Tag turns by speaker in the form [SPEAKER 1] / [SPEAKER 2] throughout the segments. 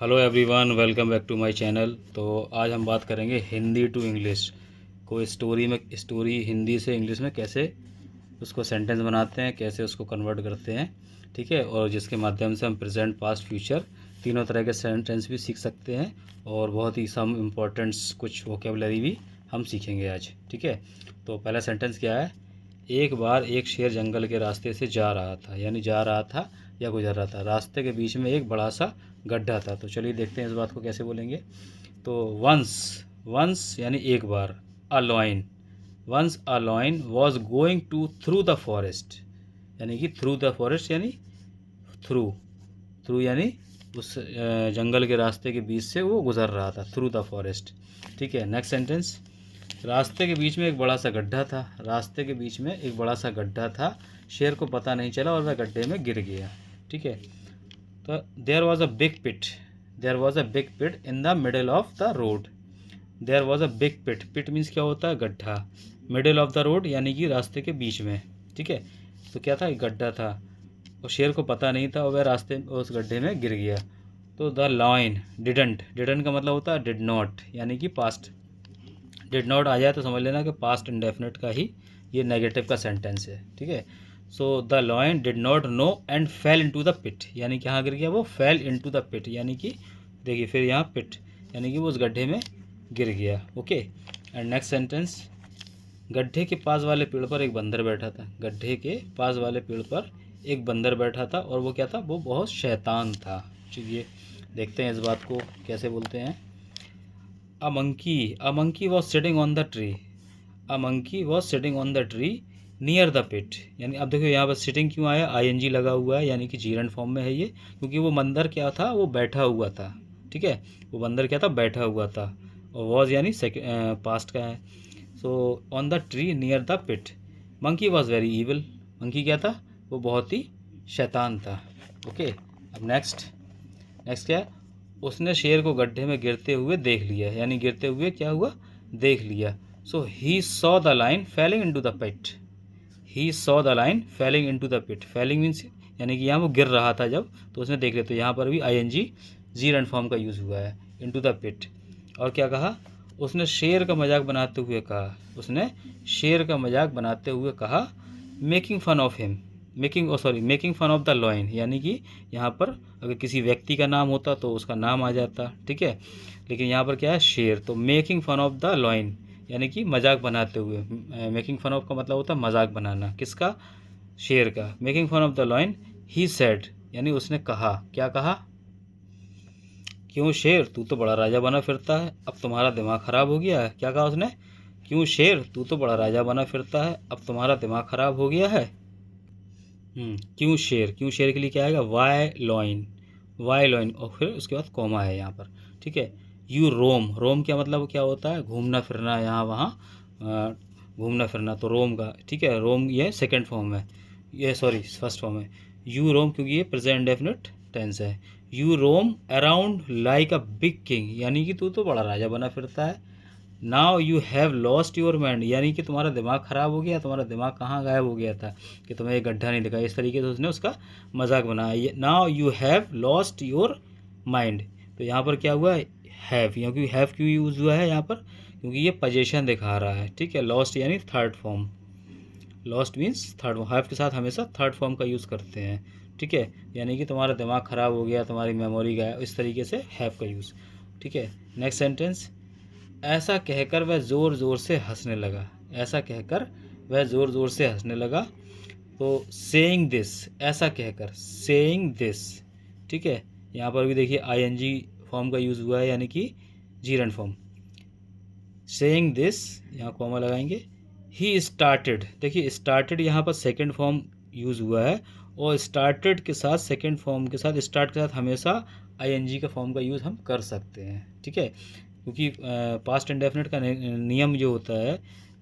[SPEAKER 1] Hello everyone, welcome back to my channel. तो आज हम बात करेंगे हिंदी टू इंग्लिश। कोई स्टोरी हिंदी से इंग्लिश में कैसे उसको सेंटेंस बनाते हैं, कैसे उसको कन्वर्ट करते हैं, ठीक है। और जिसके माध्यम से हम प्रेजेंट, पास्ट, फ्यूचर तीनों तरह के सेंटेंस भी सीख सकते हैं और बहुत ही सम इम्पोर्टेंट्स कुछ वोकेबलरी भी हम सीखेंगे आज, ठीक है। तो पहला सेंटेंस क्या है? एक बार एक शेर जंगल के रास्ते से जा रहा था, यानी जा रहा था या गुजर रहा था। रास्ते के बीच में एक बड़ा सा गड्ढा था। तो चलिए देखते हैं इस बात को कैसे बोलेंगे। तो वंस, वंस यानी एक बार। A lion, once a lion was going to through the forest, यानी कि थ्रू द फॉरेस्ट यानी थ्रू, थ्रू यानी उस जंगल के रास्ते के बीच से वो गुजर रहा था, थ्रू द फॉरेस्ट, ठीक है। नेक्स्ट सेंटेंस, रास्ते के बीच में एक बड़ा सा गड्ढा था। रास्ते के बीच में एक बड़ा सा गड्ढा था, शेर को पता नहीं चला और वह गड्ढे में गिर गया, ठीक है। तो there was a big pit, there was a big pit in the middle of the road. There was a big pit, pit means क्या होता है? गड्ढा। मिडल ऑफ द रोड यानी कि रास्ते के बीच में, ठीक है। तो क्या था? एक गड्ढा था और शेर को पता नहीं था और वह रास्ते उस गड्ढे में गिर गया। तो द लाइन डिडंट, डिडंट का मतलब होता है डिड नॉट, यानी कि पास्ट। डिड नॉट आ जाए तो समझ लेना कि पास्ट इंडेफिनिट का ही ये नेगेटिव का सेंटेंस है, ठीक है। So the lion did not know and fell into the pit, यानी कि यहाँ गिर गया, वो फेल इनटू द पिट, यानी कि देखिए फिर यहाँ पिट, यानी कि वो उस गड्ढे में गिर गया, ओके। एंड नेक्स्ट सेंटेंस, गड्ढे के पास वाले पेड़ पर एक बंदर बैठा था। गड्ढे के पास वाले पेड़ पर एक बंदर बैठा था और वो क्या था? वो बहुत शैतान था। चलिए देखते हैं इस बात को कैसे बोलते हैं। A monkey was sitting on the tree. A monkey was sitting on the tree near the pit, यानी अब देखो यहाँ पर सिटिंग क्यों आया? आईएनजी लगा हुआ है, यानी कि जीरंड फॉर्म में है ये, क्योंकि वो बंदर क्या था? वो बैठा हुआ था, ठीक है। वो बंदर क्या था? बैठा हुआ था। और वॉज यानी पास्ट का है। So on the tree near the pit, monkey was very evil. Monkey क्या था? वो बहुत ही शैतान था, ओके। अब नेक्स्ट, नेक्स्ट क्या है? उसने शेर को गड्ढे में गिरते हुए देख लिया, यानी गिरते हुए क्या हुआ? देख लिया। So he saw the lion falling into the pit, he saw the lion falling into the pit. Falling means यानी कि यहाँ वो गिर रहा था जब, तो उसने देख लिया। तो यहाँ पर भी आईएनजी जीरंड फॉर्म का यूज़ हुआ है, इनटू द पिट। और क्या कहा? उसने शेर का मजाक बनाते हुए कहा, उसने शेर का मजाक बनाते हुए कहा, making fun of him, making fun of the lion, यानी कि यहाँ पर अगर किसी व्यक्ति का नाम होता तो उसका नाम आ जाता, ठीक है। लेकिन यहाँ पर क्या है? शेर। तो making fun of the lion यानी कि मजाक बनाते हुए। मेकिंग फन ऑफ का मतलब होता है मजाक बनाना, किसका? शेर का। Making fun of the lion, he said, यानी उसने कहा, क्या कहा? क्यों शेर, तू तो बड़ा राजा बना फिरता है, अब तुम्हारा दिमाग खराब हो गया है। क्या कहा उसने? क्यों शेर, तू तो बड़ा राजा बना फिरता है, अब तुम्हारा दिमाग खराब हो गया है। क्यों शेर, क्यों शेर के लिए क्या आएगा? वाई लॉइन, वाई लॉइन, और फिर उसके बाद कॉमा है यहाँ पर, ठीक है। यू रोम, रोम क्या मतलब क्या होता है? घूमना फिरना, यहाँ वहाँ घूमना फिरना, तो रोम का, ठीक है। रोम ये सेकंड फॉर्म है, ये सॉरी फर्स्ट फॉर्म है। यू रोम क्योंकि ये प्रेजेंट इंडेफिनिट टेंस है। You roam around like a big king, यानी कि तू तो बड़ा राजा बना फिरता है। Now you have lost your mind, यानी कि तुम्हारा दिमाग ख़राब हो गया, तुम्हारा दिमाग कहाँ गायब हो गया था कि तुम्हें एक गड्ढा नहीं दिखा। इस तरीके से उसने उसका मजाक बनाया। Now you have lost your mind, तो यहाँ पर क्या हुआ? हैव, क्योंकि हैव क्यों यूज़ हुआ है यहाँ पर? क्योंकि ये पोजीशन दिखा रहा है, ठीक है। लॉस्ट यानी third form, lost means third form. Have के साथ हमेशा थर्ड फॉर्म का यूज़ करते हैं, ठीक है। यानी कि तुम्हारा दिमाग ख़राब हो गया, तुम्हारी मेमोरी गायब, इस तरीके से हैव का यूज़, ठीक है। नेक्स्ट सेंटेंस, ऐसा कहकर वह ज़ोर ज़ोर से हंसने लगा। ऐसा कहकर वह ज़ोर ज़ोर से हंसने लगा। तो सेइंग दिस, ऐसा कहकर, सेइंग दिस, ठीक है। यहाँ पर भी देखिए आईएनजी फॉर्म का यूज़ हुआ है, यानी कि जीरंड फॉर्म। सेइंग दिस, यहाँ कॉमा लगाएंगे। ही स्टार्टेड, देखिए स्टार्टेड यहाँ पर सेकेंड फॉर्म यूज़ हुआ है, और स्टार्टेड के साथ, सेकेंड फॉर्म के साथ, स्टार्ट के साथ हमेशा आईएनजी का फॉर्म का यूज़ हम कर सकते हैं, ठीक है। क्योंकि पास्ट इंडेफिनिट का नियम जो होता है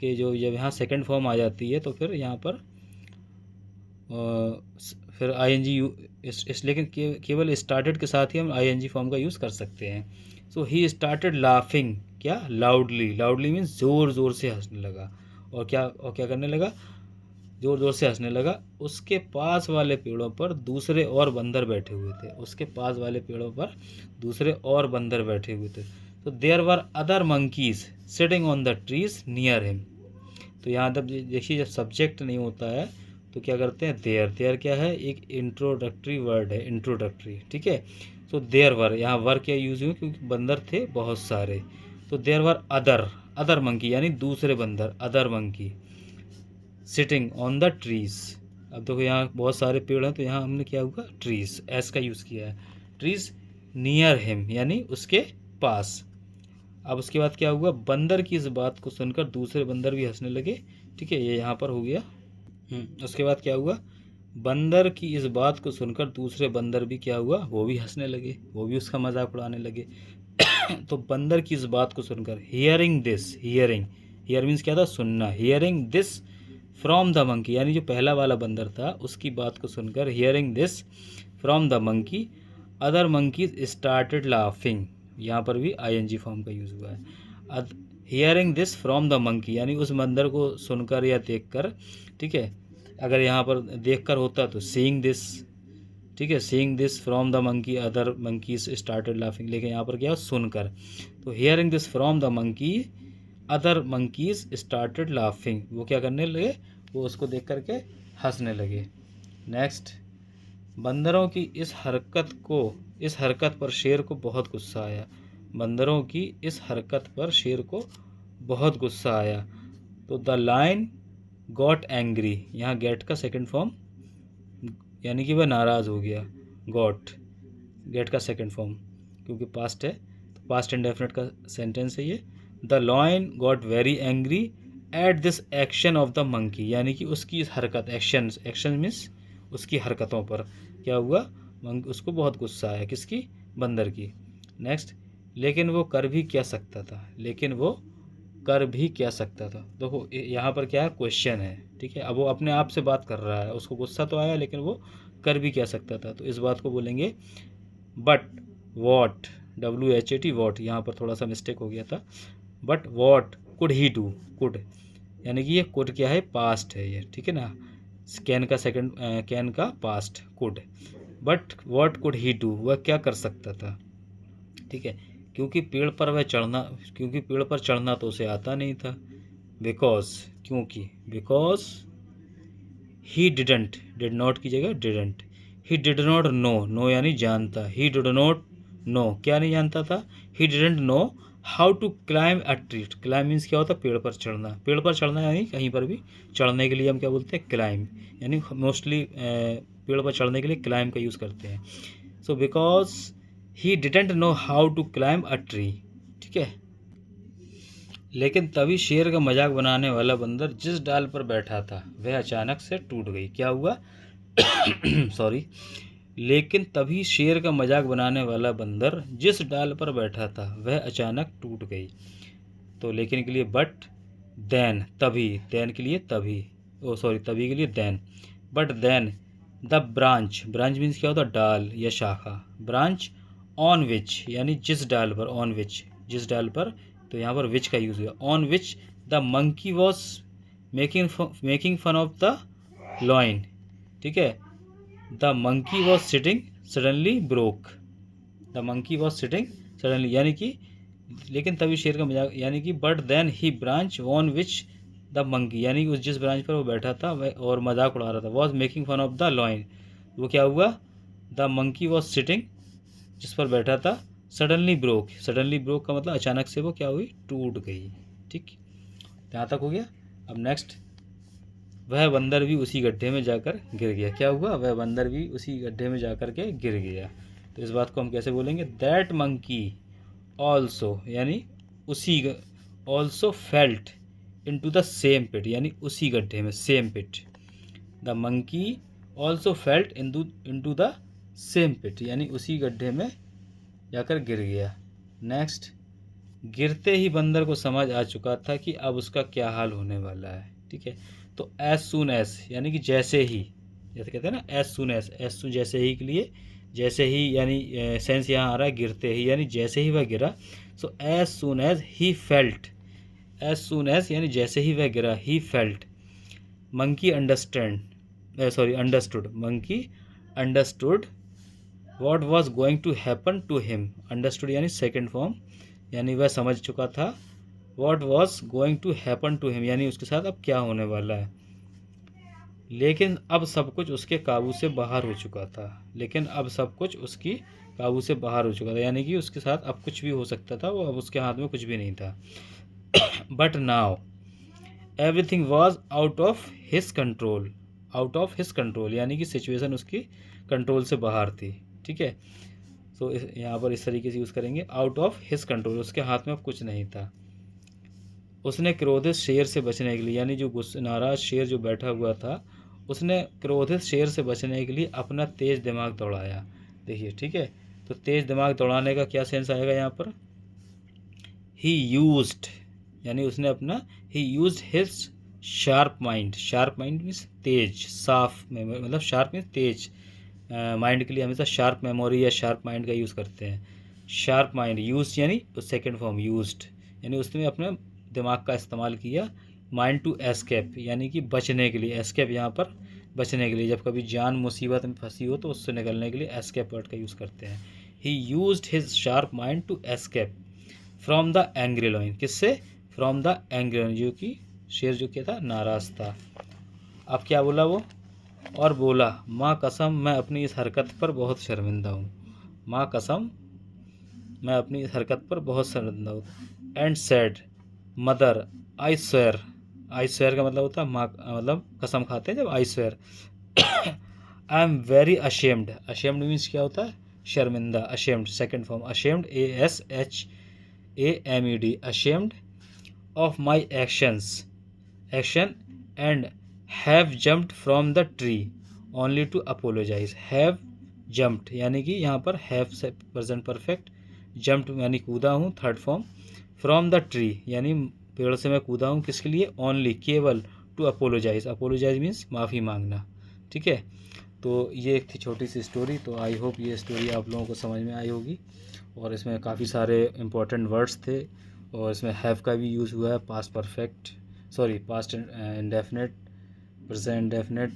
[SPEAKER 1] कि जो जब यहाँ सेकंड फॉर्म आ जाती है तो फिर यहाँ पर फिर आईएनजी इस लेकिन केवल स्टार्टेड के साथ ही हम आईएनजी फॉर्म का यूज़ कर सकते हैं। सो ही स्टार्टेड लाफिंग, क्या? लाउडली, लाउडली मीन्स ज़ोर ज़ोर से हंसने लगा। और क्या करने लगा? ज़ोर ज़ोर से हंसने लगा। उसके पास वाले पेड़ों पर दूसरे और बंदर बैठे हुए थे। उसके पास वाले पेड़ों पर दूसरे और बंदर बैठे हुए थे। तो there were other monkeys sitting on the trees near him. तो यहाँ तक देखिए, जब सब्जेक्ट नहीं होता है तो क्या करते हैं, देयर। देयर क्या है, एक इंट्रोडक्टरी वर्ड है, इंट्रोडक्टरी, ठीक है। तो देयर वर, यहाँ वर क्या यूज़ हुई, क्योंकि बंदर थे बहुत सारे। तो there were other, other monkey यानी दूसरे बंदर, other monkey sitting on the trees. अब देखो यहाँ बहुत सारे पेड़ हैं, तो यहाँ हमने क्या हुआ, ट्रीज, एस का यूज़ किया है। ट्रीज नियर हिम यानी उसके पास। अब उसके बाद क्या हुआ, बंदर की इस बात को सुनकर दूसरे बंदर भी हंसने लगे, ठीक है, ये यहाँ पर हो गया। उसके बाद क्या हुआ, बंदर की इस बात को सुनकर दूसरे बंदर भी क्या हुआ, वो भी हंसने लगे, वो भी उसका मजाक उड़ाने लगे। तो बंदर की इस बात को सुनकर, hearing this, hearing, here means क्या था, सुनना, hearing this from the monkey, यानी जो पहला वाला बंदर था उसकी बात को सुनकर, hearing this from the monkey, other monkeys started laughing. यहाँ पर भी आईएनजी फॉर्म का यूज़ हुआ है। Hearing this from the monkey यानी उस बंदर को सुनकर या देखकर, ठीक है। अगर यहाँ पर देखकर होता तो सीइंग दिस, ठीक है, seeing this from the monkey other monkeys started laughing, लेकिन यहाँ पर क्या सुनकर। तो hearing this from the monkey other monkeys started laughing, वो क्या करने लगे, वो उसको देख करके हंसने लगे। नेक्स्ट, बंदरों की इस हरकत पर शेर को बहुत गुस्सा आया। बंदरों की इस हरकत पर शेर को बहुत गुस्सा आया। तो द लायन गॉट एंग्री, यहाँ गेट का सेकंड फॉर्म, यानी कि वह नाराज़ हो गया। गॉट, गेट का सेकंड फॉर्म, क्योंकि पास्ट है तो पास्ट इंडेफिनिट का सेंटेंस है ये। The lion got very angry at this action of the monkey, यानी कि उसकी इस हरकत, एक्शन मीन्स उसकी हरकतों पर क्या हुआ, उसको बहुत गुस्सा आया, किसकी, बंदर की। नेक्स्ट, लेकिन वो कर भी क्या सकता था, लेकिन वो कर भी क्या सकता था। देखो यहाँ पर क्या है, क्वेश्चन है, ठीक है। अब वो अपने आप से बात कर रहा है, उसको गुस्सा तो आया लेकिन वो कर भी क्या सकता था, तो इस बात को बोलेंगे बट वॉट, WHAT वॉट, यहाँ पर थोड़ा सा मिस्टेक हो गया था। But what could he do, could यानी कि ये कुड क्या है, पास्ट है ये, ठीक है ना। कैन का सेकंड, कैन का past, could. But what could he do, वह क्या कर सकता था, ठीक है। क्योंकि पेड़ पर चढ़ना तो उसे आता नहीं था। बिकॉज, क्योंकि, because he didn't, did not की जगह didn't, he did not know, know यानी जानता, ही डिड नॉट नो क्या नहीं जानता था, he didn't know how to climb a tree. Climb means क्या होता है, पेड़ पर चढ़ना, पेड़ पर चढ़ना यानी कहीं पर भी चढ़ने के लिए हम क्या बोलते हैं, क्लाइम, यानी मोस्टली पेड़ पर चढ़ने के लिए क्लाइम का यूज़ करते हैं। So because he didn't know how to climb a tree, ठीक है। लेकिन तभी शेर का मजाक बनाने वाला बंदर जिस डाल पर बैठा था वह अचानक से टूट गई। क्या हुआ, सॉरी, लेकिन तभी शेर का मजाक बनाने वाला बंदर जिस डाल पर बैठा था वह अचानक टूट गई। तो लेकिन के लिए बट, देन तभी, देन के लिए तभी, तभी के लिए then, but then the branch, branch means क्या होता है, डाल या शाखा, ब्रांच ऑन विच यानी जिस डाल पर, ऑन विच जिस डाल पर, तो यहाँ पर विच का यूज़ हुआ, on which the monkey was making fun of the lion, ठीक है। The monkey was sitting suddenly broke, the monkey was sitting suddenly यानी कि, लेकिन तभी शेर का मजाक, यानी कि but then he branch on which the monkey, यानी उस जिस ब्रांच पर वो बैठा था वह और मजाक उड़ा रहा था, was making fun of the lion, वो क्या हुआ, द मंकी वॉज सिटिंग जिस पर बैठा था, सडनली ब्रोक, सडनली ब्रोक का मतलब अचानक से वो क्या हुई, टूट गई, ठीक। यहाँ तक हो गया। अब नेक्स्ट, वह बंदर भी उसी गड्ढे में जाकर गिर गया। क्या हुआ, वह बंदर भी उसी गड्ढे में जाकर के गिर गया। तो इस बात को हम कैसे बोलेंगे, दैट मंकी ऑल्सो, यानी उसी, also felt into the same pit, यानी उसी गड्ढे में, same pit. The monkey also felt into the same pit, यानी उसी गड्ढे में जाकर गिर गया। नेक्स्ट, गिरते ही बंदर को समझ आ चुका था कि अब उसका क्या हाल होने वाला है, ठीक है। तो एज सून एज यानी कि जैसे ही, जैसे कहते हैं ना, एज सून एज, जैसे ही के लिए, जैसे ही यानी सेंस यहाँ आ रहा है गिरते ही, यानी जैसे ही वह गिरा। So as soon as he felt, as soon as यानी जैसे ही वह गिरा, he felt monkey understood monkey understood what was going to happen to him. Understood यानी सेकंड फॉर्म, यानी वह समझ चुका था। What was going to happen to him यानी उसके साथ अब क्या होने वाला है। लेकिन अब सब कुछ उसके काबू से बाहर हो चुका था। लेकिन अब सब कुछ उसकी काबू से बाहर हो चुका था, यानी कि उसके साथ अब कुछ भी हो सकता था, वो अब उसके हाथ में कुछ भी नहीं था। But now everything was out of his control. Out of his control यानी कि सिचुएशन उसकी कंट्रोल से बाहर थी। ठीक है, तो यहाँ पर इस तरीके से यूज़ करेंगे, आउट ऑफ हिज कंट्रोल, उसके हाथ में अब कुछ नहीं था। उसने क्रोधित शेर से बचने के लिए, यानी जो नाराज शेर जो बैठा हुआ था, उसने क्रोधित शेर से बचने के लिए अपना तेज दिमाग दौड़ाया। देखिए, ठीक है, तो तेज दिमाग दौड़ाने का क्या सेंस आएगा यहाँ पर। ही यूज्ड यानी उसने अपना, ही used his sharp mind. Sharp mind means तेज, साफ मेमोरी, मतलब शार्प मीन्स तेज। माइंड के लिए हमेशा शार्प मेमोरी या शार्प माइंड का यूज़ करते हैं। शार्प माइंड यूज यानी सेकेंड फॉर्म यूज्ड, यानी उसने अपने दिमाग का इस्तेमाल किया। माइंड टू एस्केप यानी कि बचने के लिए, एस्केप यहाँ पर बचने के लिए, जब कभी जान मुसीबत में फंसी हो तो उससे निकलने के लिए एस्केप वर्ड का यूज़ करते हैं। He used his sharp mind to escape from the angry lion, किससे, फ्रॉम द एंग्री लाइन, जो कि शेर जो क्या था, नाराज था। अब क्या बोला वो, और बोला, माँ कसम मैं अपनी इस हरकत पर बहुत शर्मिंदा हूँ। माँ कसम मैं अपनी इस हरकत पर बहुत शर्मिंदा हूँ। And said mother I swear. I swear का मतलब होता है माँ, मतलब कसम खाते हैं जब, I swear. I am very ashamed. Ashamed means क्या होता है, शर्मिंदा। Ashamed second form, ashamed ASHAMED, ashamed of my action and have jumped from the tree only to apologise. Have jumped यानी कि यहाँ पर हैव से प्रेजेंट परफेक्ट, जम्प्ड यानी कूदा हूँ third form, from the tree यानी पेड़ से मैं कूदा हूँ, किसके लिए, ओनली केवल, टू अपोलोजाइज। अपोलोजाइज मीन्स माफ़ी मांगना। ठीक है, तो ये एक थी छोटी सी स्टोरी। तो आई होप ये स्टोरी आप लोगों को समझ में आई होगी। और इसमें काफ़ी सारे इंपॉर्टेंट वर्ड्स थे, और इसमें हैव का भी यूज़ हुआ है, past perfect, sorry past indefinite, present indefinite,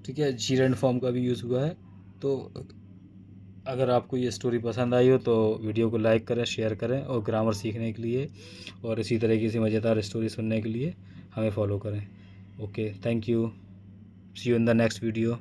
[SPEAKER 1] ठीक है, जीरेंड फॉर्म का भी यूज़ हुआ है। तो अगर आपको ये स्टोरी पसंद आई हो तो वीडियो को लाइक करें, शेयर करें, और ग्रामर सीखने के लिए और इसी तरीके से मज़ेदार स्टोरी सुनने के लिए हमें फॉलो करें। Okay, thank you, see you in the next video.